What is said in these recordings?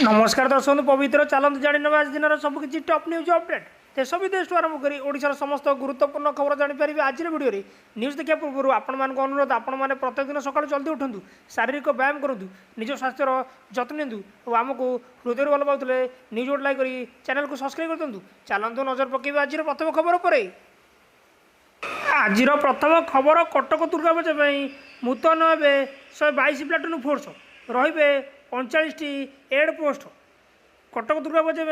नमस्कार दर्शक पवित्र चलते जाणी ना आज दिन सबकि टॉप न्यूज अपडेट देश विदेश आरंभ कर ओडिशार समस्त गुरुत्वपूर्ण खबर जानीपर आज भिडियो न्यूज देखा पूर्व आपण अनुरोध आपने प्रत्येक दिन सकाल जल्दी उठूँ शारीरिक व्यायाम करूँ निज स्वास्थ्यर जत्न निंतु और आमको हृदय भल पाते न्यूज गोटे लाइक करी चैनल को सब्सक्राइब कर दिंतु चलतु नजर पकेबे आज प्रथम खबर पर आज प्रथम खबर कटक दुर्गा पूजा मुतयन हे 122 प्लाटून फोर्स रे 39 एड पोस्ट कटक दुर्गा पूजा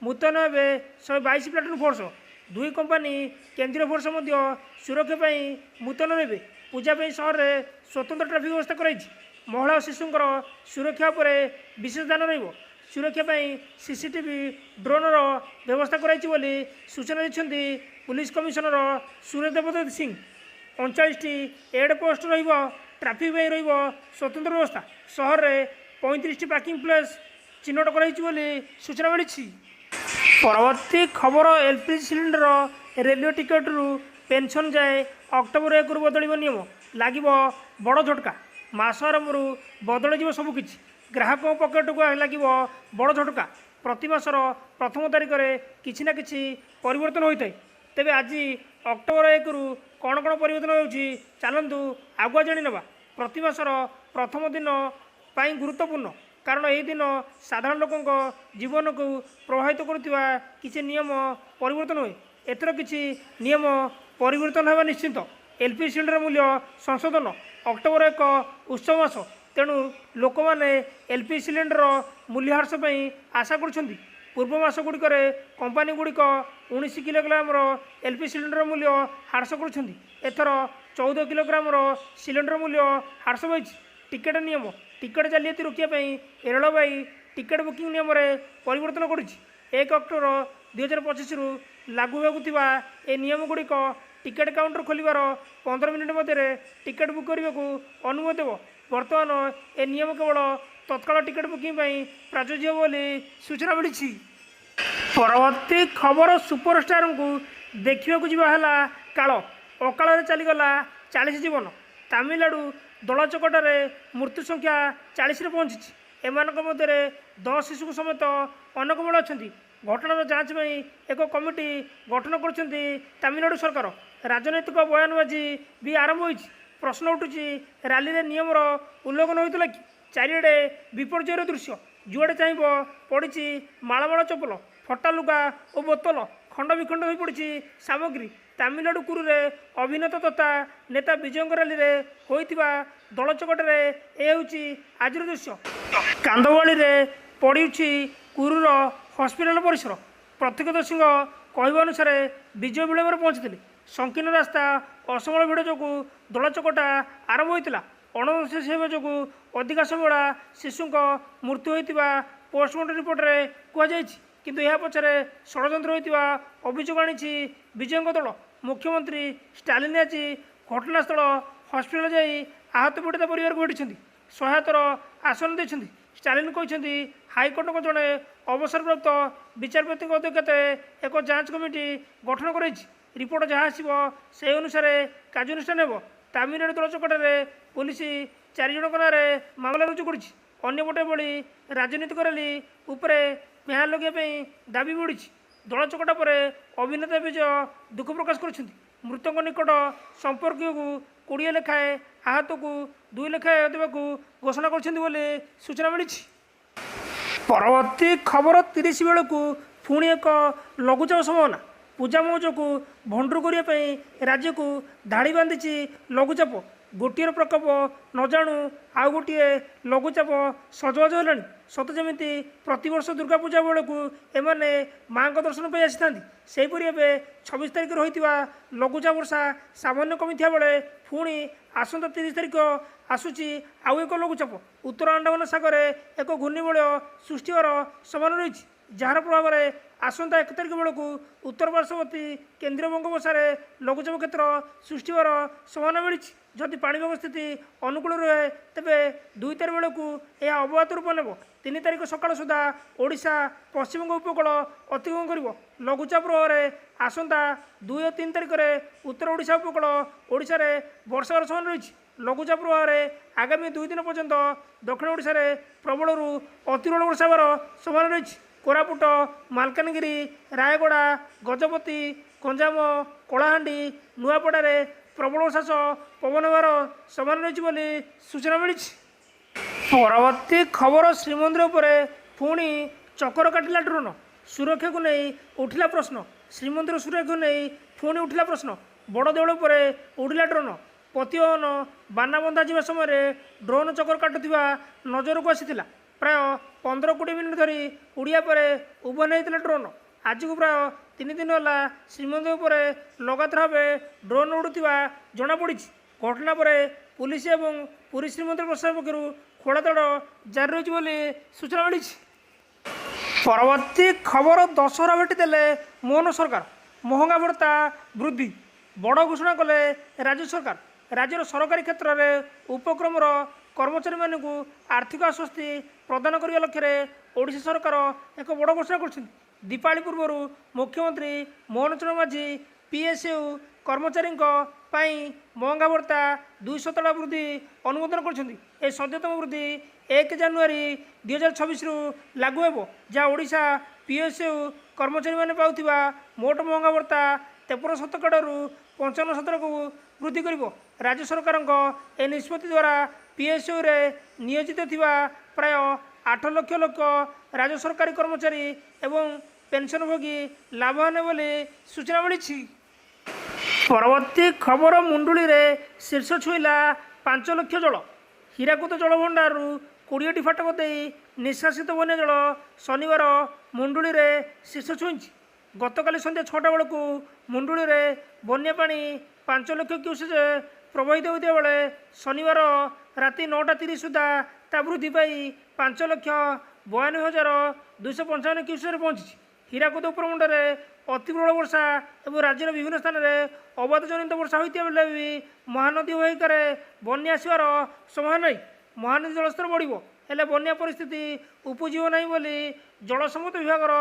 मुतयन हे 122 प्लाटून फोर्स दुई कंपानी केंद्रीय फोर्स सुरक्षा मुतयन रे पूजा सहर में स्वतंत्र ट्राफिक व्यवस्था कराई महिला और शिशुंर सुरक्षा पर विशेष ध्यान रुरक्षा सीसीटीवी ड्रोनर व्यवस्था कराई सूचना देते पुलिस कमिशनर सूर्य देवदत्त सिंह 39 एड पोस्ट ट्राफिक स्वतंत्र व्यवस्था सहर में 35 पार्किंग प्लेस चिन्हट कर सूचना मिली। परवर्ती खबर एलपीजी सिलिंडर रेलवे टिकेट रु पेंशन जाए अक्टोबर 1 बदल नियम लगे बड़ झटका मास आरंभ बदल सबकि ग्राहक पकेट को लगे बड़ झटका प्रति मासर प्रथम तारिख में किसी ना कि परिवर्तन होता है। तेबे आज अक्टोबर 1 रु कौन कौन परिवर्तन होउछि चलतु आगुआ जाणी नवा। प्रति मासर प्रथम दिन पाई गुरुत्वपूर्ण कारण यही दिन साधारण लोकों जीवन को प्रभावित करुवा किसी नियम परिवर्तन हुए एथर किसी नियम परिवर्तन होगा निश्चित। एलपीजी सिलिंडर मूल्य संशोधन अक्टोबर 1 उत्सव मास तेणु लोक मैंने एलपीजी सिलिंडर मूल्य ह्रास आशा कर पूर्व मास गुड़िक कंपानी गुड़िक 19 किलोग्राम एलपीजी सिलिंडर मूल्य ह्रास कर 14 किलोग्राम सिलिंडर मूल्य ह्रास पाई। टिकेट नियम टिकेट जालियाती रोकने रेलवे टिकेट बुकिंग नियम परिवर्तन कर 1 अक्टोबर 2025 रु लागू होगा ए नियम गुड़िक टिकेट काउंटर खोलिबार 15 मिनिट मध्य टिकेट बुक करने को अनुमति देव। बर्तमान ए नियम केवल तत्काल टिकेट बुकिंग प्रযোज्य बोली सूचना मिली। परवर्ती खबर सुपरस्टार को देखा जावा काल अकाल चलीगला 40 जीवन तमिलनाडु दलचकटार मृत्यु संख्या 40 पहुंची एम मध्य 10 शिशु समेत अनेक बल अच्छा घटनार जांच में एक कमिटी गठन कर तमिलनाडु सरकार राजनैतिक बयानबाजी भी आरंभ हो प्रश्न उठुची रैली रे नियमर उल्लंघन होता कि चारिड़े विपर्ययर दृश्य जुआड़े चाहब पड़ी मालमाल चपल फटा लुगा और बोतल खंड विखंड हो पड़ी सामग्री तमिलनाडु कुरुरे अभिनेता तथा नेता विजय रैली रे होइतिबा दलचकटार यह आज दृश्य कांदवाड़ी रे पड़ी कुरुर हस्पिटाल परिसर प्रत्यक्षदर्शी कहवा अनुसार विजय विलम्बर पहुंची संकीर्ण रास्ता असमल भिड़ जो दलचकटा आरंभ होता अणनिश्वासी होगा जो अधिक समय शिशु मृत्यु होता पोस्टमार्टम रिपोर्ट में कहुई किंतु यह पछरे षड्यंत्र होता अभियोग आनी विजय दल। मुख्यमंत्री स्टालिन आज घटनास्थल हस्पिटाल जा आहत पीड़ित परिवार को भेटी सहायतार आसन देते। स्टालिन कहते हाइकोर्ट को जड़े अवसरप्राप्त विचारपति अध्यक्षता एक जांच कमिटी गठन कर रिपोर्ट जहाँ आसो से अनुसार कार्यानुष्ठान हो। तमिलनाडु दलचकटार पुलिस 4 जन नाँ मामला रुजु करपटे भली राजनीतिक रैली उपरे म्याह लगे दाबी बढ़ी दलचकटा पर अभिनेता विजय दुख प्रकाश कर मृतक निकट संपर्क को 20 लेखाएं आहत को 2 लेखाएं देवाक घोषणा कर सूचना मिली। परवर्ती खबर 30 बेलू पुणी एक लघुचाप संभावना पूजा मौज को भंडुर करने राज्य को धाड़ी बांधी लघुचाप गोटे प्रकोप न जाणु आउ गोटे लघुचाप सजबाज है सत जमी प्रतिवर्ष दुर्गा पूजा बेलू एमाने माँ दर्शन पर आसी था सेहीपरि ए 26 तारिख होता लघुचाप वर्षा सामान्य कमी था बेले पुणी आसंता 30 तारिख आसूची आउ एक लघुचाप उत्तर अंडमान सागर एक घूर्णिबलय सृष्टि होवार संभावना रही जार प्रभाव में आसंता 1 तारिख बेलू उत्तर पार्श्ववर्ती केंद्रीय बंगोपसागर लघुचाप क्षेत्र सृष्टि होवार संभावना मिली। जदि पाणीपाग स्थिति अनुकूल रहे तेरे 2 तारिख बेलू यह अव्याहत रूप नेब 3 तारिख सकाल सुधा ओडिशा पश्चिमबंग उपकूल अतिक्रमण कर लघुचाप प्रभाव में आसंता 2 और 3 तारिख में उत्तर ओडिशा उपकूल ओडिशा रे वर्षा संभावना रही ଲଘୁଚାପ ପ୍ରଭାବରେ ଆଗାମୀ 2 ଦିନ ପର୍ଯ୍ୟନ୍ତ ଦକ୍ଷିଣ ଓଡ଼ିଶାରେ ପ୍ରବଳରୁ ଅତି ପ୍ରବଳ ବର୍ଷା ହେବାର ସମ୍ଭାବନା ରହିଛି। କୋରାପୁଟ, ମାଲକାନଗିରି, ରାୟଗଡ଼ା, ଗଜପତି, ଗଞ୍ଜାମ, କଳାହାଣ୍ଡି, ନୂଆପଡ଼ାରେ ପ୍ରବଳ ବର୍ଷା ସହ ପବନ ହେବାର ସମ୍ଭାବନା ରହିଛି ବୋଲି ସୂଚନା ମିଳିଛି। ପରବର୍ତ୍ତୀ ଖବର, ଶ୍ରୀମନ୍ଦିର ଉପରେ ପୁଣି ଚକର କାଟିଲା ଡ୍ରୋନ୍। ସୁରକ୍ଷାକୁ ନେଇ ଉଠିଲା ପ୍ରଶ୍ନ। ଶ୍ରୀମନ୍ଦିର ସୁରକ୍ଷାକୁ ନେଇ ପୁଣି ଉଠିଲା ପ୍ରଶ୍ନ। ବଡ଼ ଦେଉଳ ଉପରେ ଉଡ଼ିଲା ଡ୍ରୋନ୍। ପ୍ରତିବହନ ବାନା ବନ୍ଧା ଯିବା ସମୟରେ ଡ୍ରୋନ୍ ଚକର କାଟୁଥିବା ନଜରକୁ ଆସିଥିଲା। ପ୍ରାୟ 15-20 ମିନିଟ୍ ଧରି ଉଡ଼ିବା ପରେ ଉଭନ ହୋଇଥିଲା ଡ୍ରୋନ୍। ଆଜିକୁ ପ୍ରାୟ 3 ଦିନ ହେଲା ଶ୍ରୀମନ୍ଦିର ଉପରେ ଲଗାତାର ଭାବେ ଡ୍ରୋନ୍ ଉଡ଼ୁଥିବା ଜଣାପଡ଼ିଛି। ଘଟଣା ପରେ ପୁଲିସ ଏବଂ ପୁରୀ ଶ୍ରୀମନ୍ଦିର ପ୍ରଶାସନ ପକ୍ଷରୁ ଖୋଳାତଡ଼ ଜାରି ରହିଛି ବୋଲି ସୂଚନା ମିଳିଛି। ପରବର୍ତ୍ତୀ ଖବର, ଦଶହରା ଭେଟି ଦେଲେ ମୋହନ ସରକାର। ମହଙ୍ଗା ଭତ୍ତା ବୃଦ୍ଧି ବଡ଼ ଘୋଷଣା କଲେ ରାଜ୍ୟ ସରକାର। ରାଜ୍ୟର ସରକାରୀ କ୍ଷେତ୍ରରେ ଉପକ୍ରମର କର୍ମଚାରୀମାନଙ୍କୁ ଆର୍ଥିକ ଆଶ୍ୱସ୍ତି ପ୍ରଦାନ କରିବା ଲକ୍ଷ୍ୟରେ ଓଡ଼ିଶା ସରକାର ଏକ ବଡ଼ ଘୋଷଣା କରିଛନ୍ତି। ଦୀପାବଳି ପୂର୍ବରୁ ମୁଖ୍ୟମନ୍ତ୍ରୀ ମୋହନ ଚରଣ ମାଝୀ PSU କର୍ମଚାରୀଙ୍କ ପାଇଁ ମହଙ୍ଗା ଭତ୍ତା 200 ଟଙ୍କା ବୃଦ୍ଧି ଅନୁମୋଦନ କରିଛନ୍ତି। ଏହି ସଦ୍ୟତମ ବୃଦ୍ଧି 1 ଜାନୁଆରୀ 2026ରୁ ଲାଗୁ ହେବ, ଯାହା ଓଡ଼ିଶା PSU କର୍ମଚାରୀମାନେ ପାଉଥିବା ମୋଟ ମହଙ୍ଗା ଭତ୍ତା 53% 55%କୁ ବୃଦ୍ଧି କରିବ। ରାଜ୍ୟ ସରକାରଙ୍କ ଏହି ନିଷ୍ପତ୍ତି ଦ୍ୱାରା PSUରେ ନିୟୋଜିତ ଥିବା ପ୍ରାୟ 8 ଲକ୍ଷ ରାଜ୍ୟ ସରକାରୀ କର୍ମଚାରୀ ଏବଂ ପେନ୍ସନଭୋଗୀ ଲାଭବାନ ବୋଲି ସୂଚନା ମିଳିଛି। ପରବର୍ତ୍ତୀ ଖବର, ମୁଣ୍ଡୁଳିରେ ଶୀର୍ଷ ଛୁଇଁଲା 5 ଲକ୍ଷ ଜଳ। ହୀରାକୁଦ ଜଳଭଣ୍ଡାରରୁ 20ଟି ଫାଟକ ଦେଇ ନିଷ୍କାସିତ ବନ୍ୟା ଜଳ ଶନିବାର ମୁଣ୍ଡୁଳିରେ ଶୀର୍ଷ ଛୁଇଁଛି। ଗତକାଲି ସନ୍ଧ୍ୟା 6ଟା ବେଳକୁ ମୁଣ୍ଡୁଳିରେ ବନ୍ୟା ପାଣି 5 ଲକ୍ଷ କ୍ୟୁସେକ୍ ପ୍ରବାହିତ ହେଉଥିବା ବେଳେ ଶନିବାର ରାତି 9:30 ସୁଦ୍ଧା ତା ବୃଦ୍ଧି ପାଇ 5,92,255 କ୍ୟୁସେକ୍ରେ ପହଞ୍ଚିଛି। ହୀରାକୁଦ ଉପରମୁଣ୍ଡରେ ଅତି ପ୍ରବଳ ବର୍ଷା ଏବଂ ରାଜ୍ୟର ବିଭିନ୍ନ ସ୍ଥାନରେ ଅବାଧଜନିତ ବର୍ଷା ହୋଇଥିବା ବେଳେ ବି ମହାନଦୀ ଅବବାହିକାରେ ବନ୍ୟା ଆସିବାର ସମ୍ଭାବନା ନାହିଁ। ମହାନଦୀ ଜଳସ୍ତର ବଢ଼ିବ, ହେଲେ ବନ୍ୟା ପରିସ୍ଥିତି ଉପୁଜିବ ନାହିଁ ବୋଲି ଜଳସମ୍ପଦ ବିଭାଗର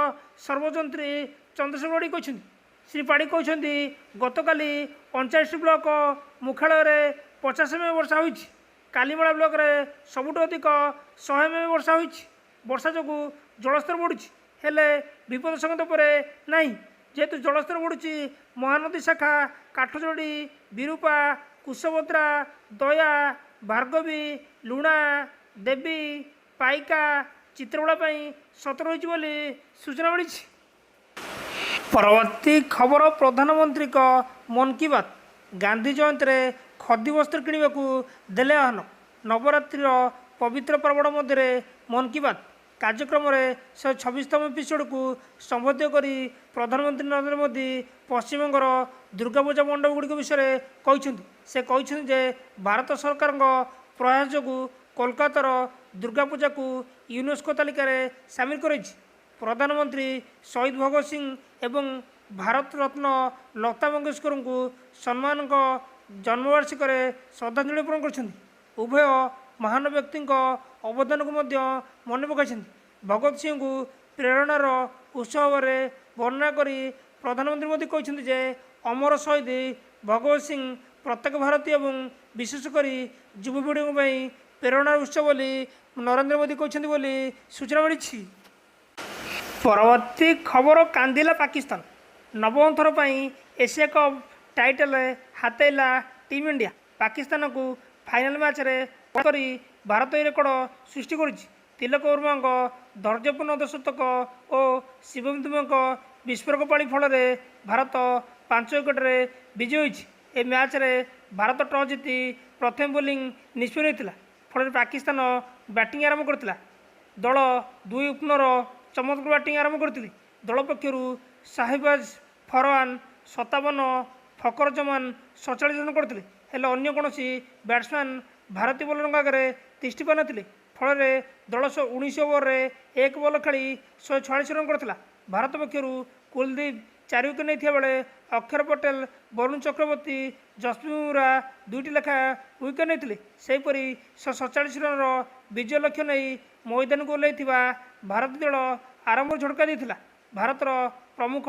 ସର୍ବଯନ୍ତ୍ରୀ ଚନ୍ଦ୍ରଶେଖର ପାଢ଼ୀ କହିଛନ୍ତି। ଶ୍ରୀ ପାଢ଼ୀ କହିଛନ୍ତି, ଗତକାଲି 59ଟି ବ୍ଲକ ମୁଖ୍ୟାଳୟରେ 50 mm ବର୍ଷା ହୋଇଛି। କାଲିମଳା ବ୍ଲକରେ ସବୁଠୁ ଅଧିକ 100 mm ବର୍ଷା ହୋଇଛି। ବର୍ଷା ଯୋଗୁଁ ଜଳସ୍ତର ବଢ଼ୁଛି, ହେଲେ ବିପଦ ସଂକେତ ଉପରେ ନାହିଁ। ଯେହେତୁ ଜଳସ୍ତର ବଢ଼ୁଛି, ମହାନଦୀ ଶାଖା କାଠଯୋଡ଼ି, ବିରୁପା, କୁଶଭଦ୍ରା, ଦୟା, ଭାର୍ଗବୀ, ଲୁଣା, ଦେବୀ, ପାଇକା, ଚିତ୍ରକୋଳା ପାଇଁ ସତର୍କ ରହିଛି ବୋଲି ସୂଚନା ମିଳିଛି। ପରବର୍ତ୍ତୀ ଖବର, ପ୍ରଧାନମନ୍ତ୍ରୀଙ୍କ ମନ୍ କି ବାତ୍। ଗାନ୍ଧୀ ଜୟନ୍ତୀରେ ଖଦି ବସ୍ତ୍ର କିଣିବାକୁ ଦେଲେ ଆହ୍ୱାନ। ନବରାତ୍ରିର ପବିତ୍ର ପର୍ବଣ ମଧ୍ୟରେ ମନ୍ କି ବାତ୍ କାର୍ଯ୍ୟକ୍ରମରେ 126ତମ ଏପିସୋଡ଼କୁ ସମ୍ବୋଧିତ କରି ପ୍ରଧାନମନ୍ତ୍ରୀ ନରେନ୍ଦ୍ର ମୋଦି ପଶ୍ଚିମବଙ୍ଗର ଦୁର୍ଗାପୂଜା ମଣ୍ଡପଗୁଡ଼ିକ ବିଷୟରେ କହିଛନ୍ତି। ସେ କହିଛନ୍ତି ଯେ ଭାରତ ସରକାରଙ୍କ ପ୍ରୟାସ ଯୋଗୁଁ କୋଲକାତାର ଦୁର୍ଗାପୂଜାକୁ ୟୁନେସ୍କୋ ତାଲିକାରେ ସାମିଲ କରାଇଛି। ପ୍ରଧାନମନ୍ତ୍ରୀ ଶହୀଦ ଭଗତ ସିଂ ଏବଂ ଭାରତ ରତ୍ନ ଲତା ମଙ୍ଗେଶକରଙ୍କୁ ସମ୍ମାନଙ୍କ ଜନ୍ମବାର୍ଷିକୀରେ ଶ୍ରଦ୍ଧାଞ୍ଜଳି ଅର୍ପଣ କରିଛନ୍ତି। ଉଭୟ ମହାନ ବ୍ୟକ୍ତିଙ୍କ ଅବଦାନକୁ ମଧ୍ୟ ମନେ ପକାଇଛନ୍ତି। ଭଗତ ସିଂଙ୍କୁ ପ୍ରେରଣାର ଉତ୍ସ ଭାବରେ ବର୍ଣ୍ଣନା କରି ପ୍ରଧାନମନ୍ତ୍ରୀ ମୋଦି କହିଛନ୍ତି ଯେ ଅମର ଶହୀଦ ଭଗତ ସିଂ ପ୍ରତ୍ୟେକ ଭାରତୀୟ ଏବଂ ବିଶେଷ କରି ଯୁବପିଢ଼ିଙ୍କ ପାଇଁ ପ୍ରେରଣାର ଉତ୍ସ ବୋଲି ନରେନ୍ଦ୍ର ମୋଦି କହିଛନ୍ତି ବୋଲି ସୂଚନା ମିଳିଛି। ପରବର୍ତ୍ତୀ ଖବର, କାନ୍ଦିଲା ପାକିସ୍ତାନ। ନବମ ଥର ପାଇଁ ଏସିଆ କପ୍ ଟାଇଟଲ ହାତେଇଲା ଟିମ୍ ଇଣ୍ଡିଆ। ପାକିସ୍ତାନକୁ ଫାଇନାଲ ମ୍ୟାଚ୍ରେ କରି ଭାରତ ଏହି ରେକର୍ଡ ସୃଷ୍ଟି କରିଛି। ତିଲକ ବର୍ମାଙ୍କ ଧୈର୍ଯ୍ୟପୂର୍ଣ୍ଣ ଅର୍ଦ୍ଧଶତକ ଓ ଶିବମ୍ ଦୁବେଙ୍କ ବିସ୍ଫୋରକ ପାଳି ଫଳରେ ଭାରତ 5 ୱିକେଟରେ ବିଜୟୀ ହୋଇଛି। ଏହି ମ୍ୟାଚ୍ରେ ଭାରତ ଟସ୍ ଜିତି ପ୍ରଥମେ ବୋଲିଂ ନିଷ୍ପତ୍ତି ନେଇଥିଲା। ଫଳରେ ପାକିସ୍ତାନ ବ୍ୟାଟିଂ ଆରମ୍ଭ କରିଥିଲା। ଦଳ 2 ଓପନର ଚମତ୍କାର ବ୍ୟାଟିଂ ଆରମ୍ଭ କରିଥିଲେ। ଦଳ ପକ୍ଷରୁ ସାହିବାଜ ଫରହାନ 57, ଫକର ଜମାନ 47 ରନ୍ କରିଥିଲେ, ହେଲେ ଅନ୍ୟ କୌଣସି ବ୍ୟାଟ୍ସମ୍ୟାନ୍ ଭାରତୀୟ ବୋଲରଙ୍କ ଆଗରେ ତିଷ୍ଠି ପାରିନଥିଲେ। ଫଳରେ ଦଳ 19 ଓଭରରେ 1 ବଲ୍ ଖେଳି 146 ରନ୍ କରିଥିଲା। ଭାରତ ପକ୍ଷରୁ କୁଲଦୀପ 4 ୱିକେଟ୍ ନେଇଥିବା ବେଳେ ଅକ୍ଷର ପଟେଲ, ବରୁଣ ଚକ୍ରବର୍ତ୍ତୀ, ଯଶପ୍ରୀତ ବୁମରା 2ଟି ଲେଖାଏଁ ୱିକେଟ୍ ନେଇଥିଲେ। ସେହିପରି 147 ରନ୍ର ବିଜୟ ଲକ୍ଷ୍ୟ ନେଇ ମଇଦାନକୁ ଓହ୍ଲାଇଥିବା ଭାରତୀୟ ଦଳ ଆରମ୍ଭରୁ ଝଟକା ଦେଇଥିଲା। ଭାରତର ପ୍ରମୁଖ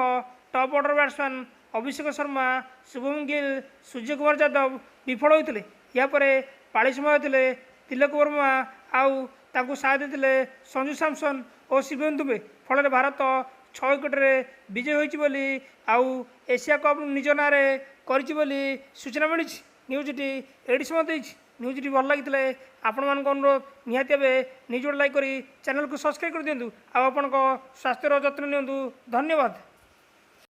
ଟପ୍ ଅର୍ଡର ବ୍ୟାଟ୍ସମ୍ୟାନ୍ ଅଭିଷେକ ଶର୍ମା, ଶୁଭମନ ଗିଲ୍, ସୂର୍ଯ୍ୟକୁମାର ଯାଦବ ବିଫଳ ହୋଇଥିଲେ। ଏହାପରେ ପାଳି ସମୟ ଥିଲେ ତିଲକ ବର୍ମା ଆଉ ତାଙ୍କୁ ସାଥ ଦେଇଥିଲେ ସଞ୍ଜୁ ସାମସନ୍ ଓ ଶିବେନ୍ଦୁ ଦୁବେ। ଫଳରେ ଭାରତ 6 ୱିକେଟରେ ବିଜୟ ହୋଇଛି ବୋଲି ଆଉ ଏସିଆ କପ୍ ନିଜ ନାଁରେ କରିଛି ବୋଲି ସୂଚନା ମିଳିଛି। ନ୍ୟୁଜ୍ଟି ଏଇଠି ସମାପ୍ତ ହେଇଛି। ନ୍ୟୁଜ୍ଟି ଭଲ ଲାଗିଥିଲେ ଆପଣମାନଙ୍କ ଅନୁରୋଧ ନିହାତି ଭାବେ ନ୍ୟୁଜ୍ ଗୋଟେ ଲାଇକ୍ କରି ଚ୍ୟାନେଲକୁ ସବସ୍କ୍ରାଇବ୍ କରିଦିଅନ୍ତୁ ଆଉ ଆପଣଙ୍କ ସ୍ୱାସ୍ଥ୍ୟର ଯତ୍ନ ନିଅନ୍ତୁ। ଧନ୍ୟବାଦ।